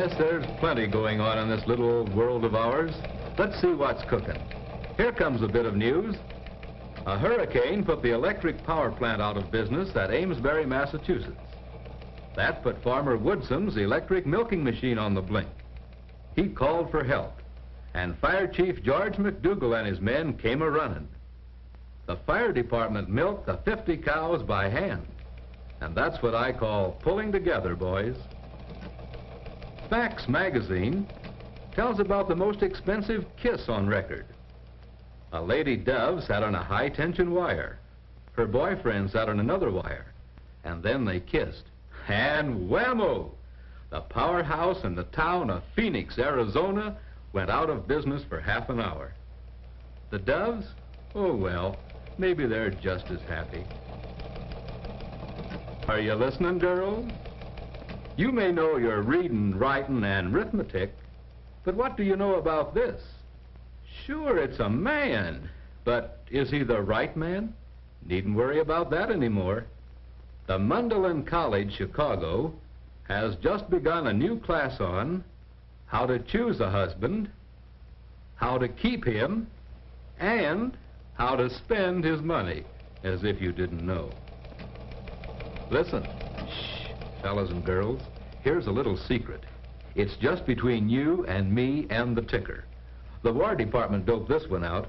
Yes, there's plenty going on in this little old world of ours. Let's see what's cooking. Here comes a bit of news. A hurricane put the electric power plant out of business at Amesbury, Massachusetts. That put Farmer Woodson's electric milking machine on the blink. He called for help, and Fire Chief George McDougal and his men came a-running. The fire department milked the 50 cows by hand, and that's what I call pulling together, boys. Facts magazine tells about the most expensive kiss on record. A lady dove sat on a high-tension wire. Her boyfriend sat on another wire, and then they kissed. And whammo! The powerhouse in the town of Phoenix, Arizona, went out of business for half an hour. The doves? Oh, well, maybe they're just as happy. Are you listening, girls? You may know your reading, writing, and arithmetic, but what do you know about this? Sure, it's a man, but is he the right man? Needn't worry about that anymore. The Mundelein College, Chicago, has just begun a new class on how to choose a husband, how to keep him, and how to spend his money, as if you didn't know. Listen, shh, fellas and girls, here's a little secret. It's just between you and me and the ticker. The War Department doped this one out.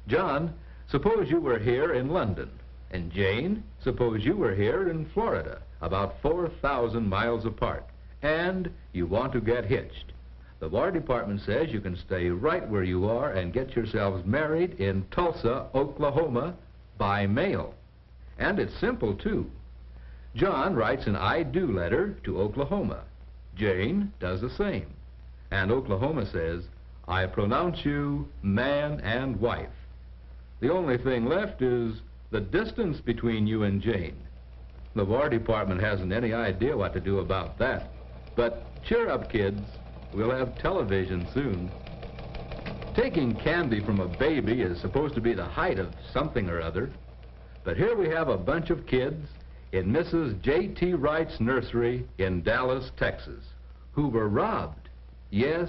John, suppose you were here in London, and Jane, suppose you were here in Florida, about 4,000 miles apart, and you want to get hitched. The War Department says you can stay right where you are and get yourselves married in Tulsa, Oklahoma, by mail. And it's simple, too. John writes an I do letter to Oklahoma. Jane does the same. And Oklahoma says, I pronounce you man and wife. The only thing left is the distance between you and Jane. The War Department hasn't any idea what to do about that. But cheer up, kids. We'll have television soon. Taking candy from a baby is supposed to be the height of something or other. But here we have a bunch of kids in Mrs. J.T. Wright's nursery in Dallas, Texas, who were robbed. Yes,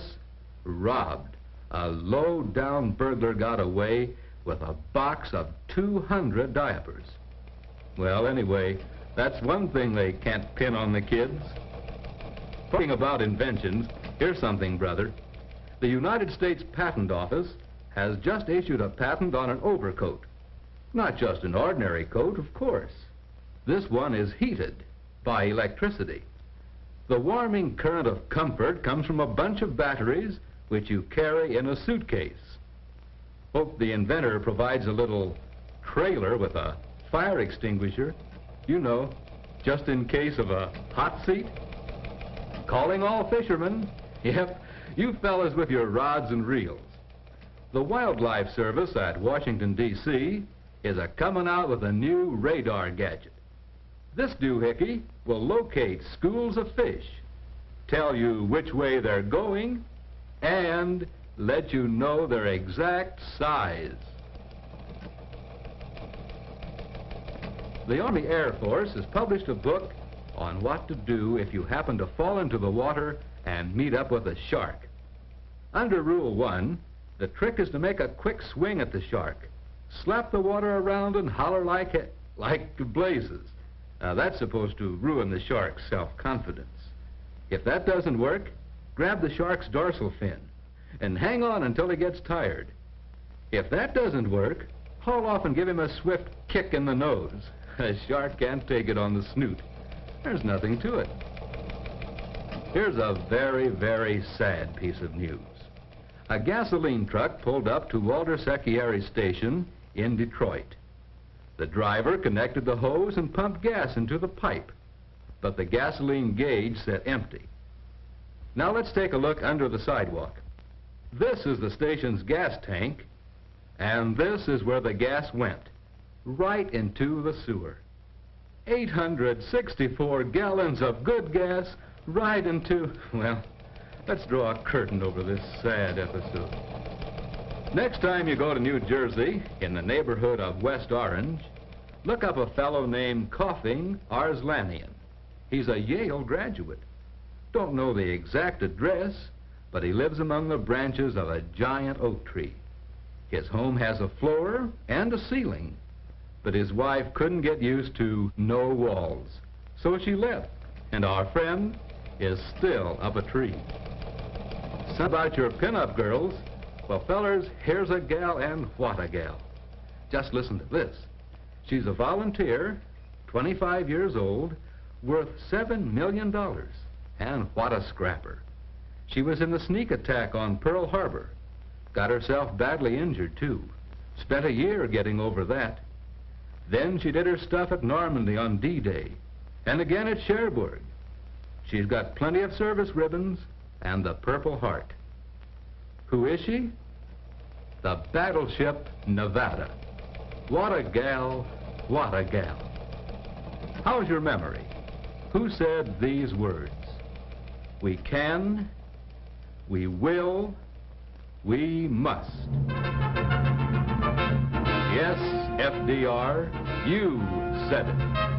robbed. A low-down burglar got away with a box of 200 diapers. Well, anyway, that's one thing they can't pin on the kids. Talking about inventions, here's something, brother. The United States Patent Office has just issued a patent on an overcoat. Not just an ordinary coat, of course. This one is heated by electricity. The warming current of comfort comes from a bunch of batteries which you carry in a suitcase. Hope the inventor provides a little trailer with a fire extinguisher, you know, just in case of a hot seat. Calling all fishermen. Yep, you fellas with your rods and reels. The Wildlife Service at Washington, D.C. is coming out with a new radar gadget. This doohickey will locate schools of fish, tell you which way they're going, and let you know their exact size. The Army Air Force has published a book on what to do if you happen to fall into the water and meet up with a shark. Under Rule 1, the trick is to make a quick swing at the shark. Slap the water around and holler like blazes. That's supposed to ruin the shark's self-confidence. If that doesn't work, grab the shark's dorsal fin and hang on until he gets tired. If that doesn't work, haul off and give him a swift kick in the nose. A shark can't take it on the snoot. There's nothing to it. Here's a very, very sad piece of news. A gasoline truck pulled up to Walter Secchieri Station in Detroit. The driver connected the hose and pumped gas into the pipe, but the gasoline gauge said empty. Now let's take a look under the sidewalk. This is the station's gas tank, and this is where the gas went, right into the sewer. 864 gallons of good gas right into, well, let's draw a curtain over this sad episode. Next time you go to New Jersey, in the neighborhood of West Orange, look up a fellow named Coughing Arslanian. He's a Yale graduate. Don't know the exact address, but he lives among the branches of a giant oak tree. His home has a floor and a ceiling, but his wife couldn't get used to no walls, so she left, and our friend is still up a tree. Something about your pinup girls? Well, fellers, here's a gal, and what a gal. Just listen to this. She's a volunteer, 25 years old, worth $7 million. And what a scrapper. She was in the sneak attack on Pearl Harbor. Got herself badly injured, too. Spent a year getting over that. Then she did her stuff at Normandy on D-Day, and again at Cherbourg. She's got plenty of service ribbons and the Purple Heart. Who is she? The battleship Nevada. What a gal, what a gal. How's your memory? Who said these words? We can, we will, we must. Yes, FDR, you said it.